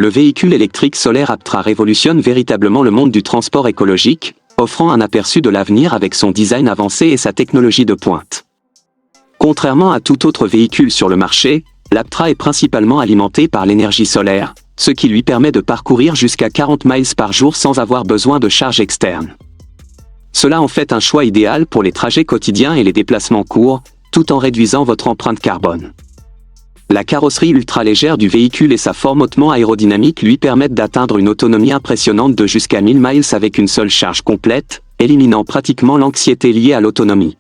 Le véhicule électrique solaire Aptra révolutionne véritablement le monde du transport écologique, offrant un aperçu de l'avenir avec son design avancé et sa technologie de pointe. Contrairement à tout autre véhicule sur le marché, l'Aptra est principalement alimenté par l'énergie solaire, ce qui lui permet de parcourir jusqu'à 40 miles par jour sans avoir besoin de charge externe. Cela en fait un choix idéal pour les trajets quotidiens et les déplacements courts, tout en réduisant votre empreinte carbone. La carrosserie ultra-légère du véhicule et sa forme hautement aérodynamique lui permettent d'atteindre une autonomie impressionnante de jusqu'à 1000 miles avec une seule charge complète, éliminant pratiquement l'anxiété liée à l'autonomie.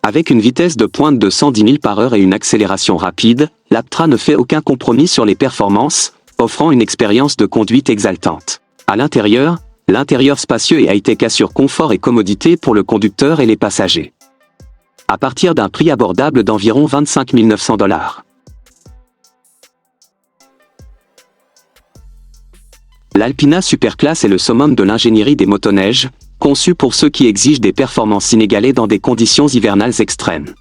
Avec une vitesse de pointe de 110 000 par heure et une accélération rapide, l'Aptra ne fait aucun compromis sur les performances, offrant une expérience de conduite exaltante. À l'intérieur spacieux et high-tech assure confort et commodité pour le conducteur et les passagers. À partir d'un prix abordable d'environ 25 900 $. L'Alpina Superclass est le summum de l'ingénierie des motoneiges, conçu pour ceux qui exigent des performances inégalées dans des conditions hivernales extrêmes.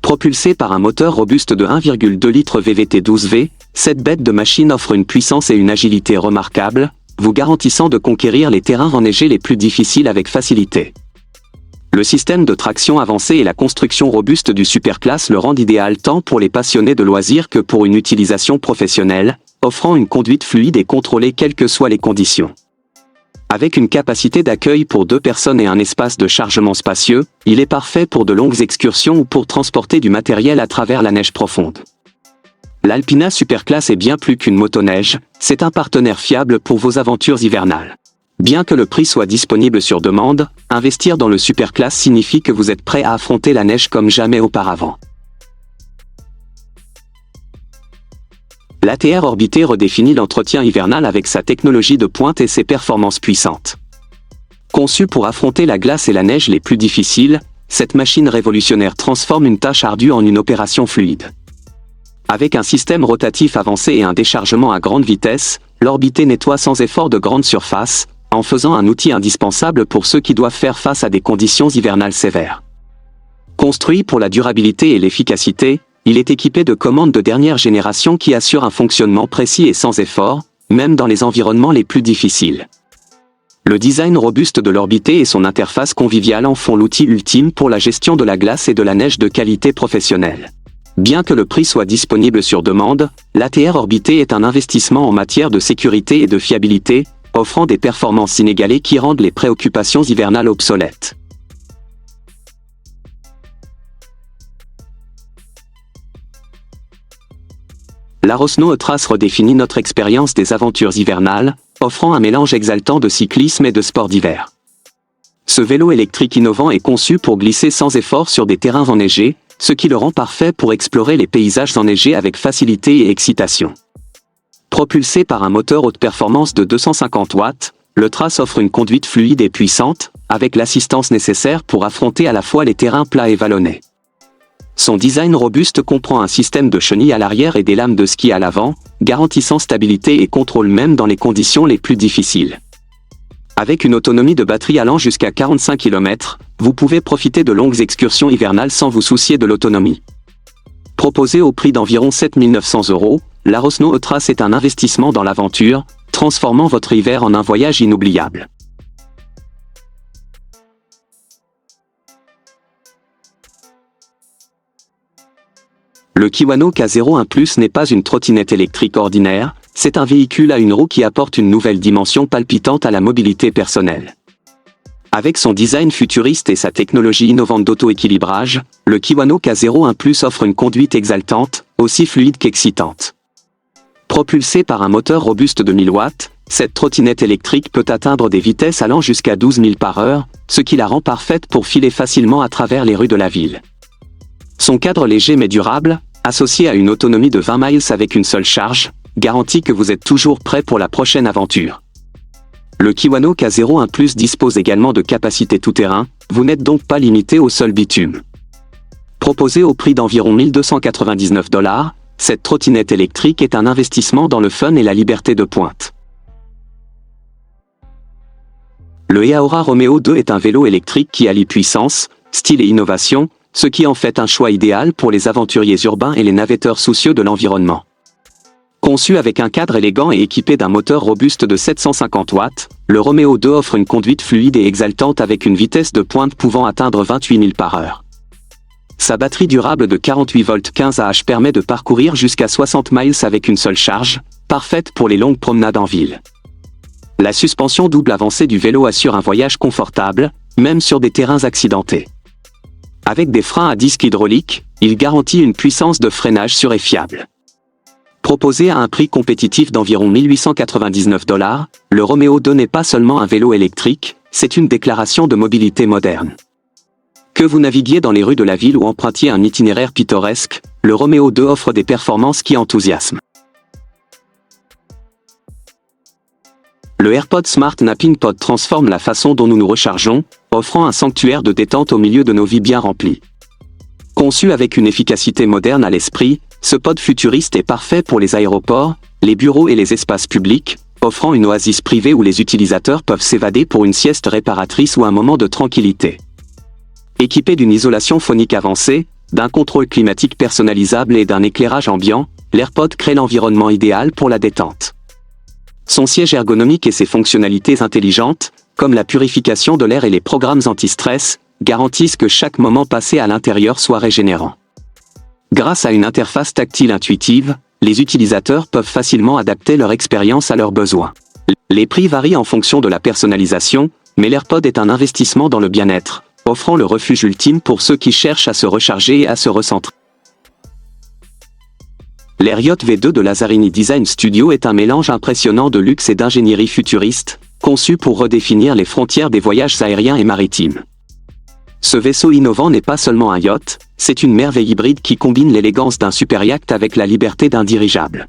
Propulsée par un moteur robuste de 1,2 litres VVT 12V, cette bête de machine offre une puissance et une agilité remarquables, vous garantissant de conquérir les terrains enneigés les plus difficiles avec facilité. Le système de traction avancé et la construction robuste du Superclass le rendent idéal tant pour les passionnés de loisirs que pour une utilisation professionnelle, offrant une conduite fluide et contrôlée quelles que soient les conditions. Avec une capacité d'accueil pour 2 personnes et un espace de chargement spacieux, il est parfait pour de longues excursions ou pour transporter du matériel à travers la neige profonde. L'Alpina Superclass est bien plus qu'une motoneige, c'est un partenaire fiable pour vos aventures hivernales. Bien que le prix soit disponible sur demande, investir dans le Superclass signifie que vous êtes prêt à affronter la neige comme jamais auparavant. L'ATR Orbité redéfinit l'entretien hivernal avec sa technologie de pointe et ses performances puissantes. Conçue pour affronter la glace et la neige les plus difficiles, cette machine révolutionnaire transforme une tâche ardue en une opération fluide. Avec un système rotatif avancé et un déchargement à grande vitesse, l'Orbité nettoie sans effort de grandes surfaces, en faisant un outil indispensable pour ceux qui doivent faire face à des conditions hivernales sévères. Construit pour la durabilité et l'efficacité, il est équipé de commandes de dernière génération qui assurent un fonctionnement précis et sans effort, même dans les environnements les plus difficiles. Le design robuste de l'Orbité et son interface conviviale en font l'outil ultime pour la gestion de la glace et de la neige de qualité professionnelle. Bien que le prix soit disponible sur demande, l'ATR Orbité est un investissement en matière de sécurité et de fiabilité, offrant des performances inégalées qui rendent les préoccupations hivernales obsolètes. La Rosno E-Trace redéfinit notre expérience des aventures hivernales, offrant un mélange exaltant de cyclisme et de sport d'hiver. Ce vélo électrique innovant est conçu pour glisser sans effort sur des terrains enneigés, ce qui le rend parfait pour explorer les paysages enneigés avec facilité et excitation. Propulsé par un moteur haute performance de 250 watts, le Trace offre une conduite fluide et puissante, avec l'assistance nécessaire pour affronter à la fois les terrains plats et vallonnés. Son design robuste comprend un système de chenilles à l'arrière et des lames de ski à l'avant, garantissant stabilité et contrôle même dans les conditions les plus difficiles. Avec une autonomie de batterie allant jusqu'à 45 km, vous pouvez profiter de longues excursions hivernales sans vous soucier de l'autonomie. Proposée au prix d'environ 7 900 €, la Rosno E-Trace est un investissement dans l'aventure, transformant votre hiver en un voyage inoubliable. Le Kiwano K01 Plus n'est pas une trottinette électrique ordinaire, c'est un véhicule à une roue qui apporte une nouvelle dimension palpitante à la mobilité personnelle. Avec son design futuriste et sa technologie innovante d'auto-équilibrage, le Kiwano K01 Plus offre une conduite exaltante, aussi fluide qu'excitante. Propulsée par un moteur robuste de 1000 watts, cette trottinette électrique peut atteindre des vitesses allant jusqu'à 12 000 par heure, ce qui la rend parfaite pour filer facilement à travers les rues de la ville. Son cadre léger mais durable, associé à une autonomie de 20 miles avec une seule charge, garantit que vous êtes toujours prêt pour la prochaine aventure. Le Kiwano K01 Plus dispose également de capacités tout-terrain, vous n'êtes donc pas limité au sol bitume. Proposée au prix d'environ 1 299 $, cette trottinette électrique est un investissement dans le fun et la liberté de pointe. Le Eaora Romeo 2 est un vélo électrique qui allie puissance, style et innovation, ce qui en fait un choix idéal pour les aventuriers urbains et les navetteurs soucieux de l'environnement. Conçu avec un cadre élégant et équipé d'un moteur robuste de 750 watts, le Romeo 2 offre une conduite fluide et exaltante avec une vitesse de pointe pouvant atteindre 28 000 par heure. Sa batterie durable de 48 volts 15 Ah permet de parcourir jusqu'à 60 miles avec une seule charge, parfaite pour les longues promenades en ville. La suspension double avancée du vélo assure un voyage confortable, même sur des terrains accidentés. Avec des freins à disque hydrauliques, il garantit une puissance de freinage sûre et fiable. Proposé à un prix compétitif d'environ 1 899 $, le Romeo 2 n'est pas seulement un vélo électrique, c'est une déclaration de mobilité moderne. Que vous naviguiez dans les rues de la ville ou empruntiez un itinéraire pittoresque, le Romeo 2 offre des performances qui enthousiasment. Le AirPod Smart Napping Pod transforme la façon dont nous nous rechargeons, offrant un sanctuaire de détente au milieu de nos vies bien remplies. Conçu avec une efficacité moderne à l'esprit, ce pod futuriste est parfait pour les aéroports, les bureaux et les espaces publics, offrant une oasis privée où les utilisateurs peuvent s'évader pour une sieste réparatrice ou un moment de tranquillité. Équipé d'une isolation phonique avancée, d'un contrôle climatique personnalisable et d'un éclairage ambiant, l'AirPod crée l'environnement idéal pour la détente. Son siège ergonomique et ses fonctionnalités intelligentes, comme la purification de l'air et les programmes anti-stress, garantissent que chaque moment passé à l'intérieur soit régénérant. Grâce à une interface tactile intuitive, les utilisateurs peuvent facilement adapter leur expérience à leurs besoins. Les prix varient en fonction de la personnalisation, mais l'AirPod est un investissement dans le bien-être, offrant le refuge ultime pour ceux qui cherchent à se recharger et à se recentrer. L'Heriot V2 de Lazzarini Design Studio est un mélange impressionnant de luxe et d'ingénierie futuriste, conçu pour redéfinir les frontières des voyages aériens et maritimes. Ce vaisseau innovant n'est pas seulement un yacht, c'est une merveille hybride qui combine l'élégance d'un superyacht avec la liberté d'un dirigeable.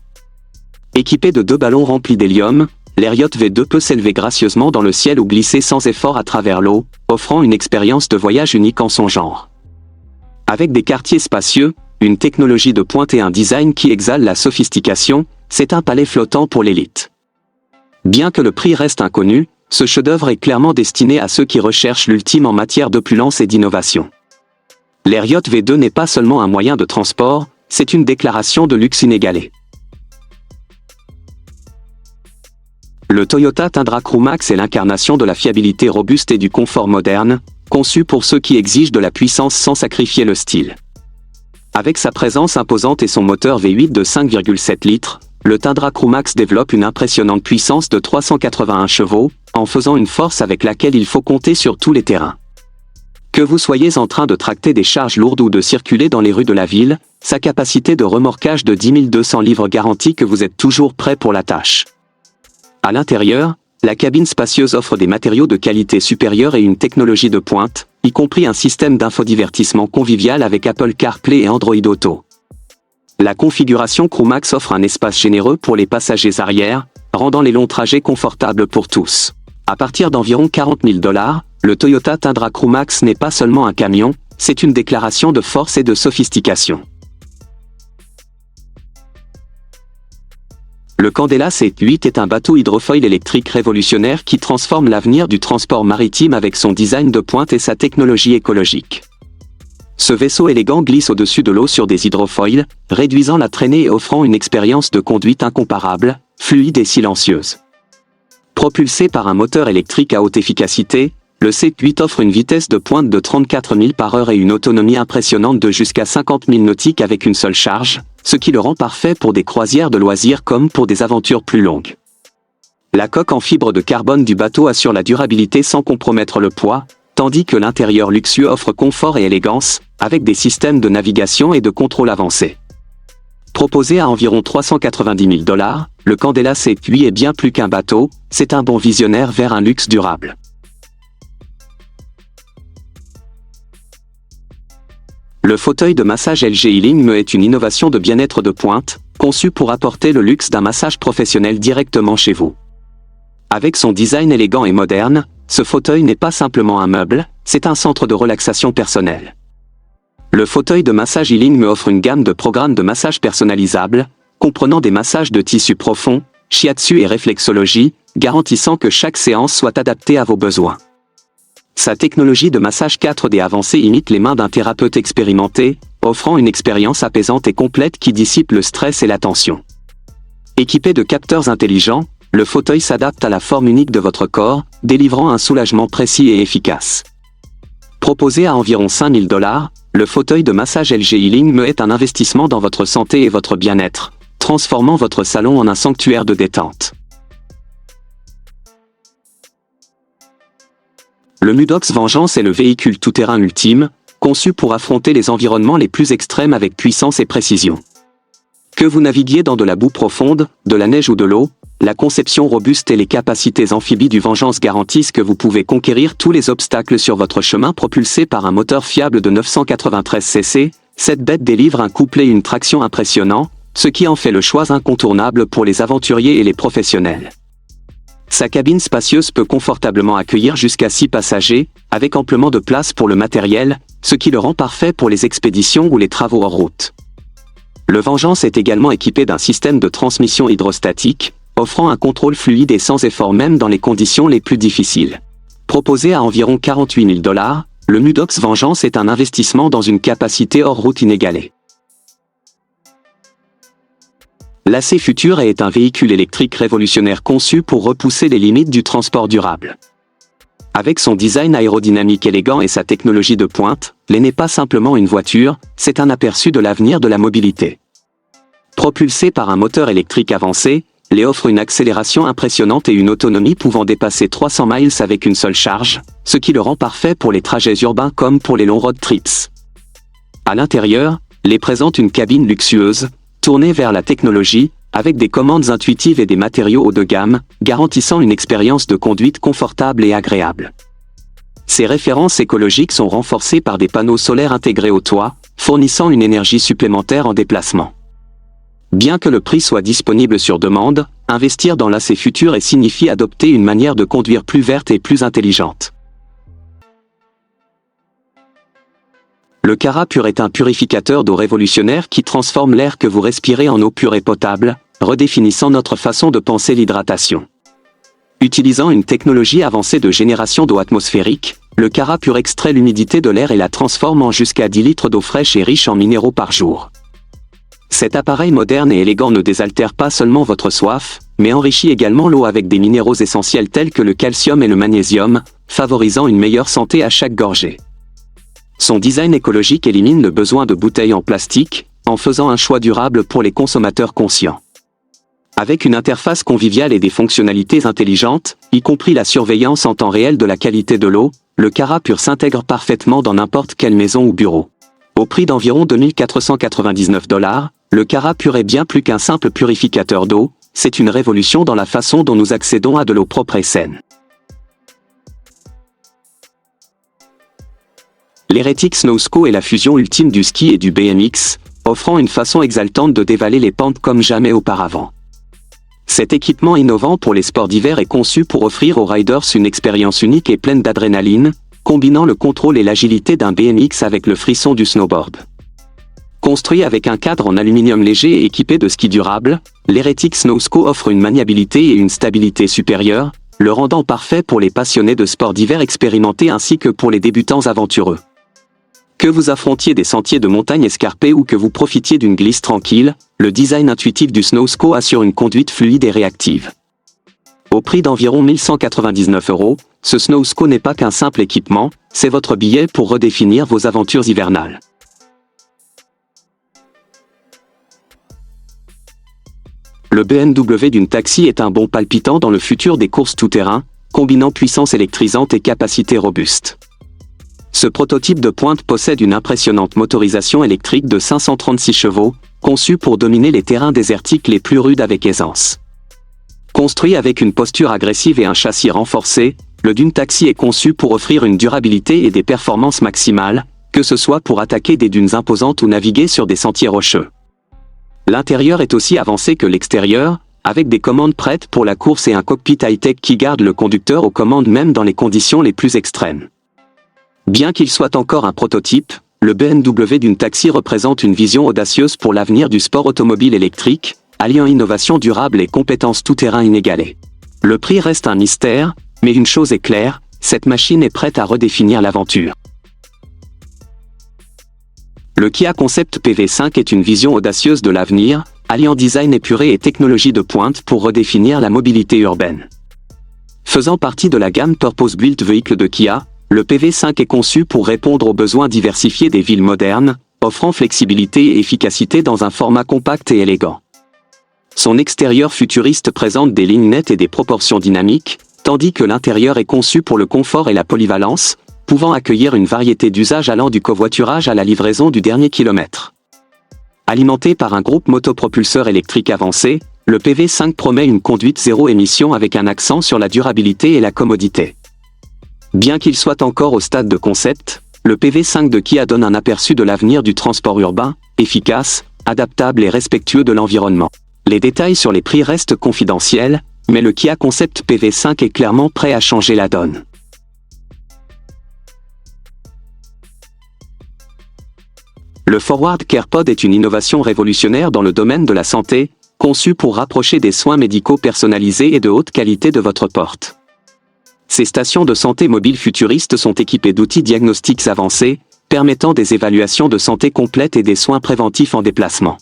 Équipé de 2 ballons remplis d'hélium, l'Heriot V2 peut s'élever gracieusement dans le ciel ou glisser sans effort à travers l'eau, offrant une expérience de voyage unique en son genre. Avec des quartiers spacieux, une technologie de pointe et un design qui exhale la sophistication, c'est un palais flottant pour l'élite. Bien que le prix reste inconnu, ce chef-d'œuvre est clairement destiné à ceux qui recherchent l'ultime en matière d'opulence et d'innovation. L'Heriot V2 n'est pas seulement un moyen de transport, c'est une déclaration de luxe inégalée. Le Toyota Tundra Crewmax est l'incarnation de la fiabilité robuste et du confort moderne, conçu pour ceux qui exigent de la puissance sans sacrifier le style. Avec sa présence imposante et son moteur V8 de 5,7 litres, le Tundra Crewmax développe une impressionnante puissance de 381 chevaux, en faisant une force avec laquelle il faut compter sur tous les terrains. Que vous soyez en train de tracter des charges lourdes ou de circuler dans les rues de la ville, sa capacité de remorquage de 10 200 livres garantit que vous êtes toujours prêt pour la tâche. À l'intérieur, la cabine spacieuse offre des matériaux de qualité supérieure et une technologie de pointe, y compris un système d'infodivertissement convivial avec Apple CarPlay et Android Auto. La configuration Crewmax offre un espace généreux pour les passagers arrière, rendant les longs trajets confortables pour tous. À partir d'environ 40 000 $, le Toyota Tundra Crewmax n'est pas seulement un camion, c'est une déclaration de force et de sophistication. Le Candela C8 est un bateau hydrofoil électrique révolutionnaire qui transforme l'avenir du transport maritime avec son design de pointe et sa technologie écologique. Ce vaisseau élégant glisse au-dessus de l'eau sur des hydrofoils, réduisant la traînée et offrant une expérience de conduite incomparable, fluide et silencieuse. Propulsé par un moteur électrique à haute efficacité, le C8 offre une vitesse de pointe de 34 000 par heure et une autonomie impressionnante de jusqu'à 50 000 nautiques avec une seule charge, ce qui le rend parfait pour des croisières de loisirs comme pour des aventures plus longues. La coque en fibre de carbone du bateau assure la durabilité sans compromettre le poids, tandis que l'intérieur luxueux offre confort et élégance, avec des systèmes de navigation et de contrôle avancés. Proposé à environ 390 000 $, le Candela C8 est bien plus qu'un bateau, c'est un bond visionnaire vers un luxe durable. Le fauteuil de massage LG Healing Me est une innovation de bien-être de pointe, conçue pour apporter le luxe d'un massage professionnel directement chez vous. Avec son design élégant et moderne, ce fauteuil n'est pas simplement un meuble, c'est un centre de relaxation personnel. Le fauteuil de massage Healing Me offre une gamme de programmes de massage personnalisables, comprenant des massages de tissu profond, shiatsu et réflexologie, garantissant que chaque séance soit adaptée à vos besoins. Sa technologie de massage 4D avancée imite les mains d'un thérapeute expérimenté, offrant une expérience apaisante et complète qui dissipe le stress et la tension. Équipé de capteurs intelligents, le fauteuil s'adapte à la forme unique de votre corps, délivrant un soulagement précis et efficace. Proposé à environ 5 000 $, le fauteuil de massage LG Healing Me est un investissement dans votre santé et votre bien-être, transformant votre salon en un sanctuaire de détente. Le Mudox Vengeance est le véhicule tout-terrain ultime, conçu pour affronter les environnements les plus extrêmes avec puissance et précision. Que vous naviguiez dans de la boue profonde, de la neige ou de l'eau, la conception robuste et les capacités amphibies du Vengeance garantissent que vous pouvez conquérir tous les obstacles sur votre chemin propulsé par un moteur fiable de 993 cc. Cette bête délivre un couplet et une traction impressionnants, ce qui en fait le choix incontournable pour les aventuriers et les professionnels. Sa cabine spacieuse peut confortablement accueillir jusqu'à 6 passagers, avec amplement de place pour le matériel, ce qui le rend parfait pour les expéditions ou les travaux hors route. Le Vengeance est également équipé d'un système de transmission hydrostatique, offrant un contrôle fluide et sans effort même dans les conditions les plus difficiles. Proposé à environ 48 000 $, le Mudox Vengeance est un investissement dans une capacité hors route inégalée. L'AC Future est un véhicule électrique révolutionnaire conçu pour repousser les limites du transport durable. Avec son design aérodynamique élégant et sa technologie de pointe, l'E n'est pas simplement une voiture, c'est un aperçu de l'avenir de la mobilité. Propulsé par un moteur électrique avancé, l'E offre une accélération impressionnante et une autonomie pouvant dépasser 300 miles avec une seule charge, ce qui le rend parfait pour les trajets urbains comme pour les longs road trips. À l'intérieur, l'E présente une cabine luxueuse, tournée vers la technologie, avec des commandes intuitives et des matériaux haut de gamme, garantissant une expérience de conduite confortable et agréable. Ses références écologiques sont renforcées par des panneaux solaires intégrés au toit, fournissant une énergie supplémentaire en déplacement. Bien que le prix soit disponible sur demande, investir dans l'AC Future signifie adopter une manière de conduire plus verte et plus intelligente. Le Cara Pur est un purificateur d'eau révolutionnaire qui transforme l'air que vous respirez en eau pure et potable, redéfinissant notre façon de penser l'hydratation. Utilisant une technologie avancée de génération d'eau atmosphérique, le Cara Pur extrait l'humidité de l'air et la transforme en jusqu'à 10 litres d'eau fraîche et riche en minéraux par jour. Cet appareil moderne et élégant ne désaltère pas seulement votre soif, mais enrichit également l'eau avec des minéraux essentiels tels que le calcium et le magnésium, favorisant une meilleure santé à chaque gorgée. Son design écologique élimine le besoin de bouteilles en plastique, en faisant un choix durable pour les consommateurs conscients. Avec une interface conviviale et des fonctionnalités intelligentes, y compris la surveillance en temps réel de la qualité de l'eau, le Cara Pur s'intègre parfaitement dans n'importe quelle maison ou bureau. Au prix d'environ 2 499 $, le Cara Pur est bien plus qu'un simple purificateur d'eau, c'est une révolution dans la façon dont nous accédons à de l'eau propre et saine. L'Heretic Snowsco est la fusion ultime du ski et du BMX, offrant une façon exaltante de dévaler les pentes comme jamais auparavant. Cet équipement innovant pour les sports d'hiver est conçu pour offrir aux riders une expérience unique et pleine d'adrénaline, combinant le contrôle et l'agilité d'un BMX avec le frisson du snowboard. Construit avec un cadre en aluminium léger et équipé de skis durables, l'Heretic Snowsco offre une maniabilité et une stabilité supérieures, le rendant parfait pour les passionnés de sports d'hiver expérimentés ainsi que pour les débutants aventureux. Que vous affrontiez des sentiers de montagne escarpés ou que vous profitiez d'une glisse tranquille, le design intuitif du Snowsco assure une conduite fluide et réactive. Au prix d'environ 1 199 €, ce Snowsco n'est pas qu'un simple équipement, c'est votre billet pour redéfinir vos aventures hivernales. Le BMW d'une taxi est un bond palpitant dans le futur des courses tout-terrain, combinant puissance électrisante et capacité robuste. Ce prototype de pointe possède une impressionnante motorisation électrique de 536 chevaux, conçue pour dominer les terrains désertiques les plus rudes avec aisance. Construit avec une posture agressive et un châssis renforcé, le Dune Taxi est conçu pour offrir une durabilité et des performances maximales, que ce soit pour attaquer des dunes imposantes ou naviguer sur des sentiers rocheux. L'intérieur est aussi avancé que l'extérieur, avec des commandes prêtes pour la course et un cockpit high-tech qui garde le conducteur aux commandes même dans les conditions les plus extrêmes. Bien qu'il soit encore un prototype, le BMW Dune Taxi représente une vision audacieuse pour l'avenir du sport automobile électrique, alliant innovation durable et compétences tout-terrain inégalées. Le prix reste un mystère, mais une chose est claire, cette machine est prête à redéfinir l'aventure. Le Kia Concept PV5 est une vision audacieuse de l'avenir, alliant design épuré et technologie de pointe pour redéfinir la mobilité urbaine. Faisant partie de la gamme Purpose Built Vehicle de Kia, le PV5 est conçu pour répondre aux besoins diversifiés des villes modernes, offrant flexibilité et efficacité dans un format compact et élégant. Son extérieur futuriste présente des lignes nettes et des proportions dynamiques, tandis que l'intérieur est conçu pour le confort et la polyvalence, pouvant accueillir une variété d'usages allant du covoiturage à la livraison du dernier kilomètre. Alimenté par un groupe motopropulseur électrique avancé, le PV5 promet une conduite zéro émission avec un accent sur la durabilité et la commodité. Bien qu'il soit encore au stade de concept, le PV5 de Kia donne un aperçu de l'avenir du transport urbain, efficace, adaptable et respectueux de l'environnement. Les détails sur les prix restent confidentiels, mais le Kia Concept PV5 est clairement prêt à changer la donne. Le Forward Care Pod est une innovation révolutionnaire dans le domaine de la santé, conçue pour rapprocher des soins médicaux personnalisés et de haute qualité de votre porte. Ces stations de santé mobiles futuristes sont équipées d'outils diagnostiques avancés, permettant des évaluations de santé complètes et des soins préventifs en déplacement.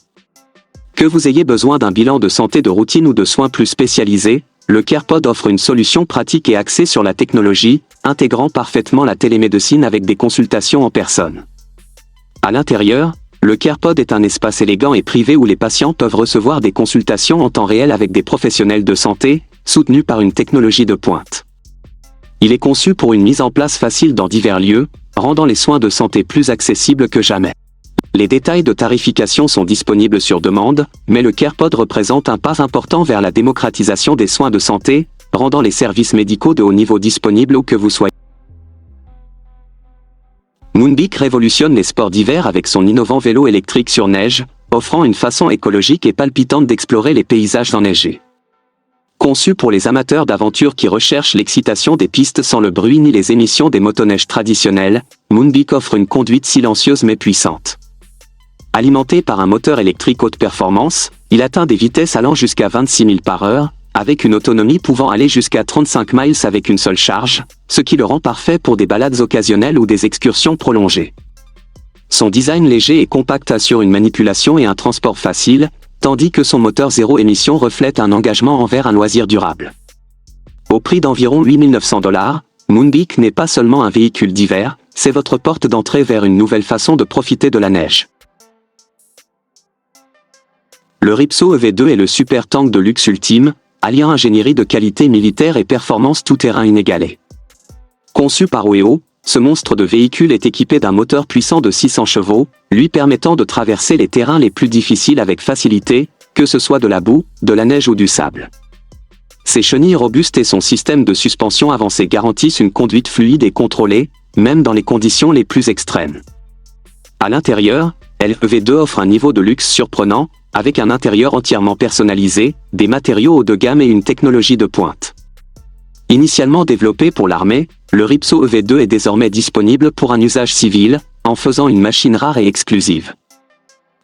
Que vous ayez besoin d'un bilan de santé de routine ou de soins plus spécialisés, le CarePod offre une solution pratique et axée sur la technologie, intégrant parfaitement la télémédecine avec des consultations en personne. À l'intérieur, le CarePod est un espace élégant et privé où les patients peuvent recevoir des consultations en temps réel avec des professionnels de santé, soutenus par une technologie de pointe. Il est conçu pour une mise en place facile dans divers lieux, rendant les soins de santé plus accessibles que jamais. Les détails de tarification sont disponibles sur demande, mais le CarePod représente un pas important vers la démocratisation des soins de santé, rendant les services médicaux de haut niveau disponibles où que vous soyez. Moonbeak révolutionne les sports d'hiver avec son innovant vélo électrique sur neige, offrant une façon écologique et palpitante d'explorer les paysages enneigés. Conçu pour les amateurs d'aventure qui recherchent l'excitation des pistes sans le bruit ni les émissions des motoneiges traditionnelles, Moonbeak offre une conduite silencieuse mais puissante. Alimenté par un moteur électrique haute performance, il atteint des vitesses allant jusqu'à 26 000 par heure, avec une autonomie pouvant aller jusqu'à 35 miles avec une seule charge, ce qui le rend parfait pour des balades occasionnelles ou des excursions prolongées. Son design léger et compact assure une manipulation et un transport facile, tandis que son moteur zéro émission reflète un engagement envers un loisir durable. Au prix d'environ 8 900 $, Moonbeak n'est pas seulement un véhicule d'hiver, c'est votre porte d'entrée vers une nouvelle façon de profiter de la neige. Le Ripso EV2 est le super tank de luxe ultime, alliant ingénierie de qualité militaire et performance tout-terrain inégalée. Conçu par OEO, ce monstre de véhicule est équipé d'un moteur puissant de 600 chevaux, lui permettant de traverser les terrains les plus difficiles avec facilité, que ce soit de la boue, de la neige ou du sable. Ses chenilles robustes et son système de suspension avancé garantissent une conduite fluide et contrôlée, même dans les conditions les plus extrêmes. À l'intérieur, l'EV2 offre un niveau de luxe surprenant, avec un intérieur entièrement personnalisé, des matériaux haut de gamme et une technologie de pointe. Initialement développé pour l'armée, le Ripso EV2 est désormais disponible pour un usage civil, en faisant une machine rare et exclusive.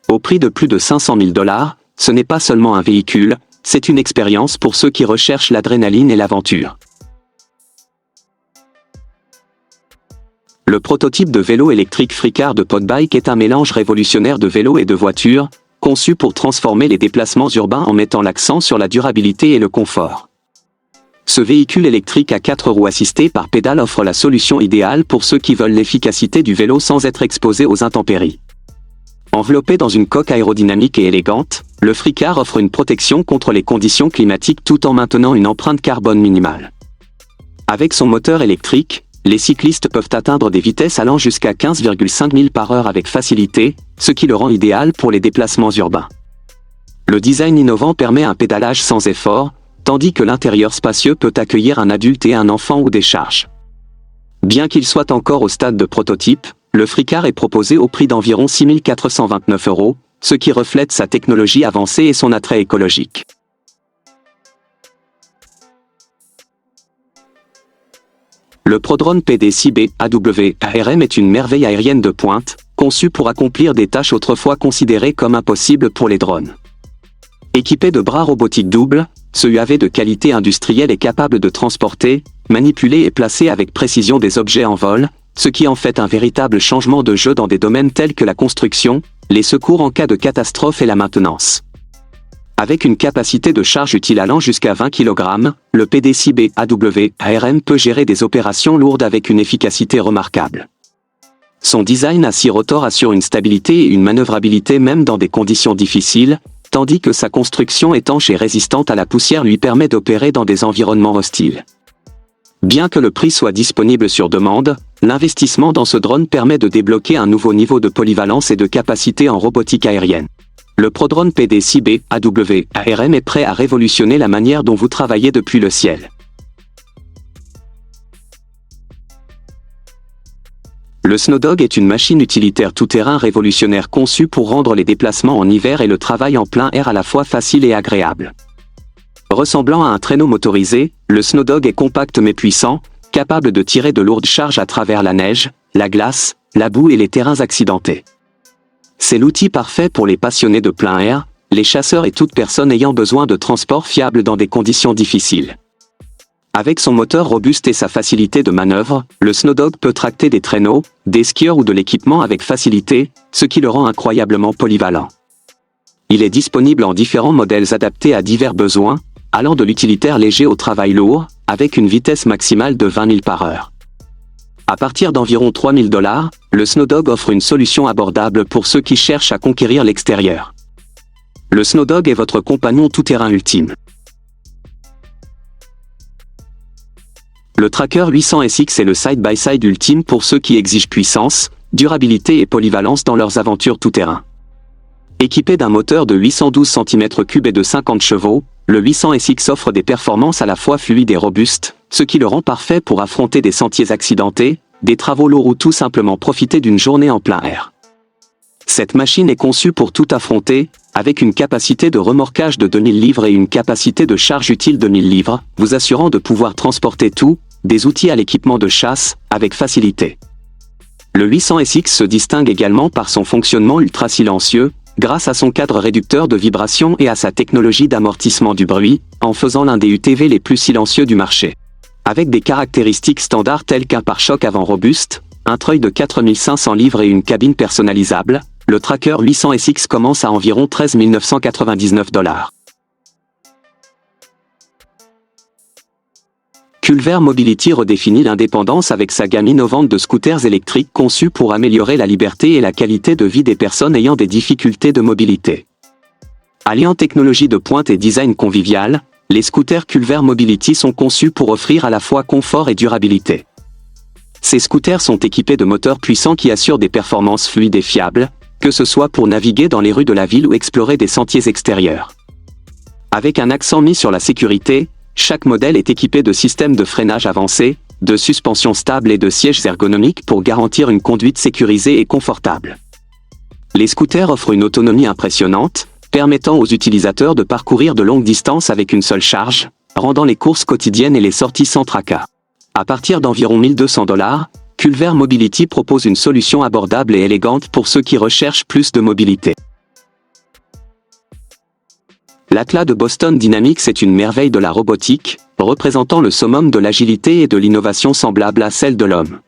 Au prix de plus de 500 000 $, ce n'est pas seulement un véhicule, c'est une expérience pour ceux qui recherchent l'adrénaline et l'aventure. Le prototype de vélo électrique FreeCar de Podbike est un mélange révolutionnaire de vélo et de voiture, conçu pour transformer les déplacements urbains en mettant l'accent sur la durabilité et le confort. Ce véhicule électrique à 4 roues assistées par pédale offre la solution idéale pour ceux qui veulent l'efficacité du vélo sans être exposés aux intempéries. Enveloppé dans une coque aérodynamique et élégante, le FreeCar offre une protection contre les conditions climatiques tout en maintenant une empreinte carbone minimale. Avec son moteur électrique, les cyclistes peuvent atteindre des vitesses allant jusqu'à 15,5 000 par heure avec facilité, ce qui le rend idéal pour les déplacements urbains. Le design innovant permet un pédalage sans effort, tandis que l'intérieur spacieux peut accueillir un adulte et un enfant ou des charges. Bien qu'il soit encore au stade de prototype, le FreeCar est proposé au prix d'environ 6 429 €, ce qui reflète sa technologie avancée et son attrait écologique. Le Prodrone PD6B AW-ARM est une merveille aérienne de pointe, conçue pour accomplir des tâches autrefois considérées comme impossibles pour les drones. Équipé de bras robotiques doubles, ce UAV de qualité industrielle est capable de transporter, manipuler et placer avec précision des objets en vol, ce qui en fait un véritable changement de jeu dans des domaines tels que la construction, les secours en cas de catastrophe et la maintenance. Avec une capacité de charge utile allant jusqu'à 20 kg, le PD6B AW-ARM peut gérer des opérations lourdes avec une efficacité remarquable. Son design à 6 rotors assure une stabilité et une manœuvrabilité même dans des conditions difficiles, tandis que sa construction étanche et résistante à la poussière lui permet d'opérer dans des environnements hostiles. Bien que le prix soit disponible sur demande, l'investissement dans ce drone permet de débloquer un nouveau niveau de polyvalence et de capacité en robotique aérienne. Le ProDrone PD6B AW-ARM est prêt à révolutionner la manière dont vous travaillez depuis le ciel. Le Snowdog est une machine utilitaire tout-terrain révolutionnaire conçue pour rendre les déplacements en hiver et le travail en plein air à la fois facile et agréable. Ressemblant à un traîneau motorisé, le Snowdog est compact mais puissant, capable de tirer de lourdes charges à travers la neige, la glace, la boue et les terrains accidentés. C'est l'outil parfait pour les passionnés de plein air, les chasseurs et toute personne ayant besoin de transport fiable dans des conditions difficiles. Avec son moteur robuste et sa facilité de manœuvre, le Snowdog peut tracter des traîneaux, des skieurs ou de l'équipement avec facilité, ce qui le rend incroyablement polyvalent. Il est disponible en différents modèles adaptés à divers besoins, allant de l'utilitaire léger au travail lourd, avec une vitesse maximale de 20 000 par heure. À partir d'environ 3 000 $, le Snowdog offre une solution abordable pour ceux qui cherchent à conquérir l'extérieur. Le Snowdog est votre compagnon tout-terrain ultime. Le Tracker 800SX est le side-by-side ultime pour ceux qui exigent puissance, durabilité et polyvalence dans leurs aventures tout-terrain. Équipé d'un moteur de 812 cm3 et de 50 chevaux, le 800SX offre des performances à la fois fluides et robustes, ce qui le rend parfait pour affronter des sentiers accidentés, des travaux lourds ou tout simplement profiter d'une journée en plein air. Cette machine est conçue pour tout affronter, avec une capacité de remorquage de 2000 livres et une capacité de charge utile de 1000 livres, vous assurant de pouvoir transporter tout, des outils à l'équipement de chasse, avec facilité. Le 800SX se distingue également par son fonctionnement ultra silencieux, grâce à son cadre réducteur de vibrations et à sa technologie d'amortissement du bruit, en faisant l'un des UTV les plus silencieux du marché. Avec des caractéristiques standards telles qu'un pare-choc avant robuste, un treuil de 4500 livres et une cabine personnalisable, le Tracker 800SX commence à environ 13 999 $. Culver Mobility redéfinit l'indépendance avec sa gamme innovante de scooters électriques conçus pour améliorer la liberté et la qualité de vie des personnes ayant des difficultés de mobilité. Alliant technologie de pointe et design convivial, les scooters Culver Mobility sont conçus pour offrir à la fois confort et durabilité. Ces scooters sont équipés de moteurs puissants qui assurent des performances fluides et fiables, que ce soit pour naviguer dans les rues de la ville ou explorer des sentiers extérieurs. Avec un accent mis sur la sécurité, chaque modèle est équipé de systèmes de freinage avancés, de suspension stable et de sièges ergonomiques pour garantir une conduite sécurisée et confortable. Les scooters offrent une autonomie impressionnante, permettant aux utilisateurs de parcourir de longues distances avec une seule charge, rendant les courses quotidiennes et les sorties sans tracas. À partir d'environ 1 200 $, Culver Mobility propose une solution abordable et élégante pour ceux qui recherchent plus de mobilité. L'Atlas de Boston Dynamics est une merveille de la robotique, représentant le summum de l'agilité et de l'innovation semblable à celle de l'homme.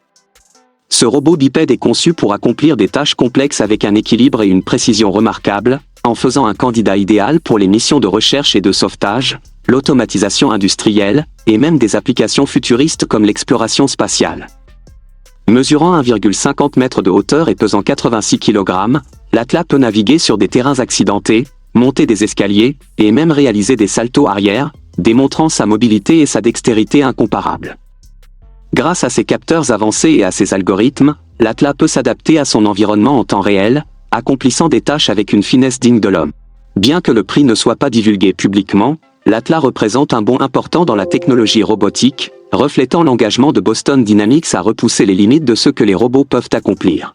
Ce robot bipède est conçu pour accomplir des tâches complexes avec un équilibre et une précision remarquables, en faisant un candidat idéal pour les missions de recherche et de sauvetage, l'automatisation industrielle, et même des applications futuristes comme l'exploration spatiale. Mesurant 1,50 m de hauteur et pesant 86 kg, l'Atlas peut naviguer sur des terrains accidentés, monter des escaliers, et même réaliser des saltos arrière, démontrant sa mobilité et sa dextérité incomparables. Grâce à ses capteurs avancés et à ses algorithmes, l'Atlas peut s'adapter à son environnement en temps réel, accomplissant des tâches avec une finesse digne de l'homme. Bien que le prix ne soit pas divulgué publiquement, l'Atlas représente un bond important dans la technologie robotique, reflétant l'engagement de Boston Dynamics à repousser les limites de ce que les robots peuvent accomplir.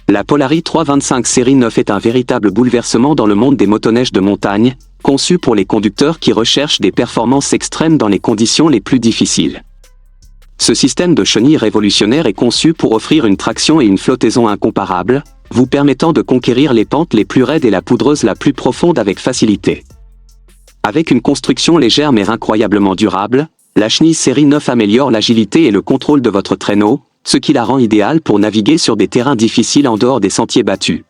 La Polari 325 série 9 est un véritable bouleversement dans le monde des motoneiges de montagne, conçu pour les conducteurs qui recherchent des performances extrêmes dans les conditions les plus difficiles. Ce système de chenilles révolutionnaire est conçu pour offrir une traction et une flottaison incomparables, vous permettant de conquérir les pentes les plus raides et la poudreuse la plus profonde avec facilité. Avec une construction légère mais incroyablement durable, la chenille série 9 améliore l'agilité et le contrôle de votre traîneau, ce qui la rend idéale pour naviguer sur des terrains difficiles en dehors des sentiers battus.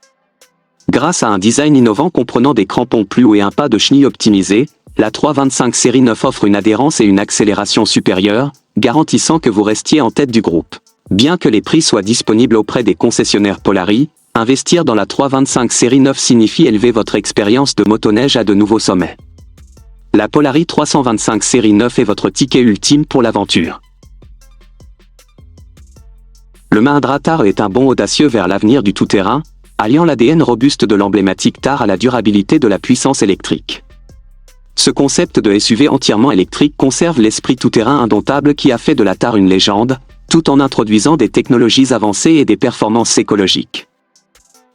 Grâce à un design innovant comprenant des crampons plus hauts et un pas de chenille optimisé, la 325 série 9 offre une adhérence et une accélération supérieures, garantissant que vous restiez en tête du groupe. Bien que les prix soient disponibles auprès des concessionnaires Polari, investir dans la 325 série 9 signifie élever votre expérience de motoneige à de nouveaux sommets. La Polari 325 série 9 est votre ticket ultime pour l'aventure. Le Mahindra Thar est un bond audacieux vers l'avenir du tout-terrain, alliant l'ADN robuste de l'emblématique Thar à la durabilité de la puissance électrique. Ce concept de SUV entièrement électrique conserve l'esprit tout-terrain indomptable qui a fait de la Thar une légende, tout en introduisant des technologies avancées et des performances écologiques.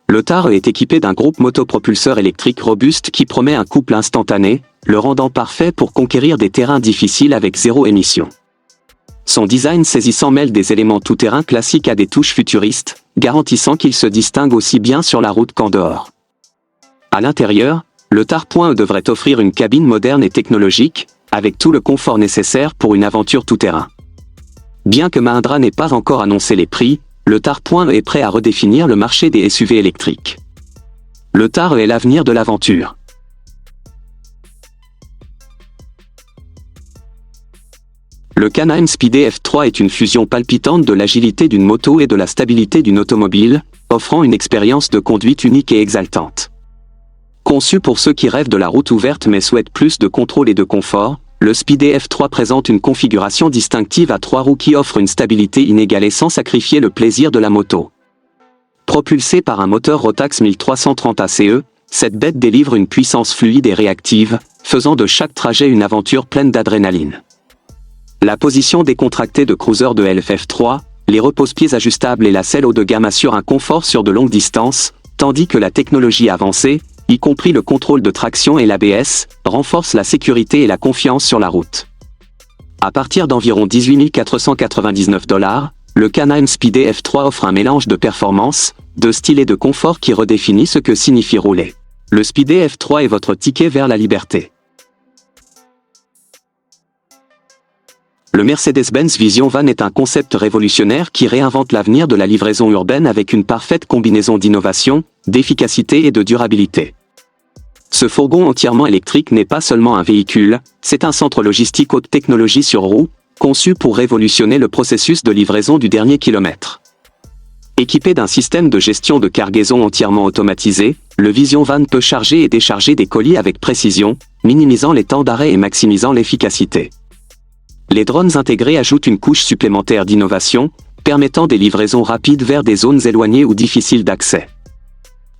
Le Thar est équipé d'un groupe motopropulseur électrique robuste qui promet un couple instantané, le rendant parfait pour conquérir des terrains difficiles avec zéro émission. Son design saisissant mêle des éléments tout-terrain classiques à des touches futuristes, garantissant qu'il se distingue aussi bien sur la route qu'en dehors. À l'intérieur, le Thar.e devrait offrir une cabine moderne et technologique, avec tout le confort nécessaire pour une aventure tout-terrain. Bien que Mahindra n'ait pas encore annoncé les prix, le Thar.e est prêt à redéfinir le marché des SUV électriques. Le Thar est l'avenir de l'aventure. Le Can-Am Speed F3 est une fusion palpitante de l'agilité d'une moto et de la stabilité d'une automobile, offrant une expérience de conduite unique et exaltante. Conçu pour ceux qui rêvent de la route ouverte mais souhaitent plus de contrôle et de confort, le Speed F3 présente une configuration distinctive à 3 roues qui offre une stabilité inégalée sans sacrifier le plaisir de la moto. Propulsé par un moteur Rotax 1330 ACE, cette bête délivre une puissance fluide et réactive, faisant de chaque trajet une aventure pleine d'adrénaline. La position décontractée de cruiser de LFF3, les repose-pieds ajustables et la selle haut de gamme assurent un confort sur de longues distances, tandis que la technologie avancée, y compris le contrôle de traction et l'ABS, renforce la sécurité et la confiance sur la route. À partir d'environ 18 499 $, le Can-Am Speed F3 offre un mélange de performance, de style et de confort qui redéfinit ce que signifie rouler. Le Speed F3 est votre ticket vers la liberté. Le Mercedes-Benz Vision Van est un concept révolutionnaire qui réinvente l'avenir de la livraison urbaine avec une parfaite combinaison d'innovation, d'efficacité et de durabilité. Ce fourgon entièrement électrique n'est pas seulement un véhicule, c'est un centre logistique haute technologie sur roues, conçu pour révolutionner le processus de livraison du dernier kilomètre. Équipé d'un système de gestion de cargaison entièrement automatisé, le Vision Van peut charger et décharger des colis avec précision, minimisant les temps d'arrêt et maximisant l'efficacité. Les drones intégrés ajoutent une couche supplémentaire d'innovation, permettant des livraisons rapides vers des zones éloignées ou difficiles d'accès.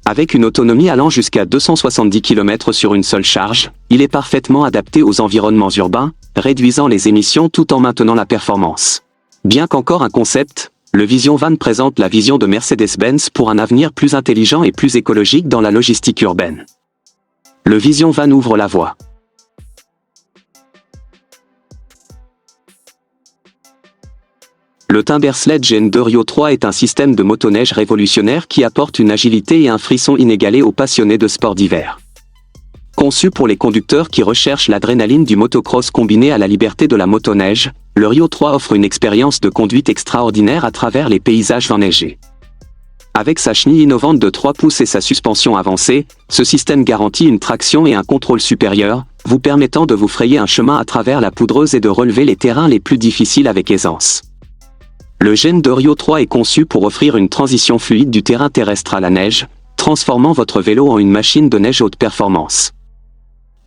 Avec une autonomie allant jusqu'à 270 km sur une seule charge, il est parfaitement adapté aux environnements urbains, réduisant les émissions tout en maintenant la performance. Bien qu'encore un concept, le Vision Van présente la vision de Mercedes-Benz pour un avenir plus intelligent et plus écologique dans la logistique urbaine. Le Vision Van ouvre la voie. Le Timbersled Gen2 Rio 3 est un système de motoneige révolutionnaire qui apporte une agilité et un frisson inégalés aux passionnés de sports d'hiver. Conçu pour les conducteurs qui recherchent l'adrénaline du motocross combiné à la liberté de la motoneige, le Rio 3 offre une expérience de conduite extraordinaire à travers les paysages enneigés. Avec sa chenille innovante de 3 pouces et sa suspension avancée, ce système garantit une traction et un contrôle supérieur, vous permettant de vous frayer un chemin à travers la poudreuse et de relever les terrains les plus difficiles avec aisance. Le Gen2 Rio 3 est conçu pour offrir une transition fluide du terrain terrestre à la neige, transformant votre vélo en une machine de neige haute performance.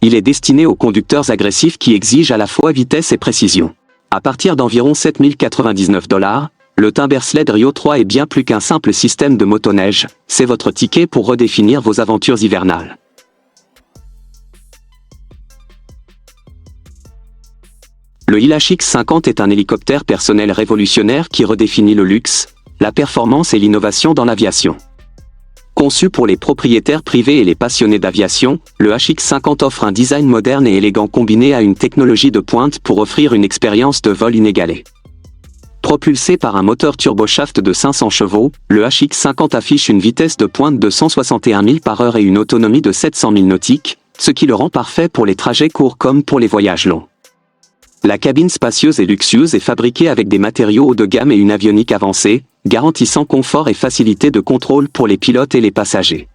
Il est destiné aux conducteurs agressifs qui exigent à la fois vitesse et précision. À partir d'environ 7 099 $, le Timbersled Rio 3 est bien plus qu'un simple système de motoneige, c'est votre ticket pour redéfinir vos aventures hivernales. Le Hilash X50 est un hélicoptère personnel révolutionnaire qui redéfinit le luxe, la performance et l'innovation dans l'aviation. Conçu pour les propriétaires privés et les passionnés d'aviation, le HX50 offre un design moderne et élégant combiné à une technologie de pointe pour offrir une expérience de vol inégalée. Propulsé par un moteur turboshaft de 500 chevaux, le HX50 affiche une vitesse de pointe de 161 000 par heure et une autonomie de 700 000 nautiques, ce qui le rend parfait pour les trajets courts comme pour les voyages longs. La cabine spacieuse et luxueuse est fabriquée avec des matériaux haut de gamme et une avionique avancée, garantissant confort et facilité de contrôle pour les pilotes et les passagers.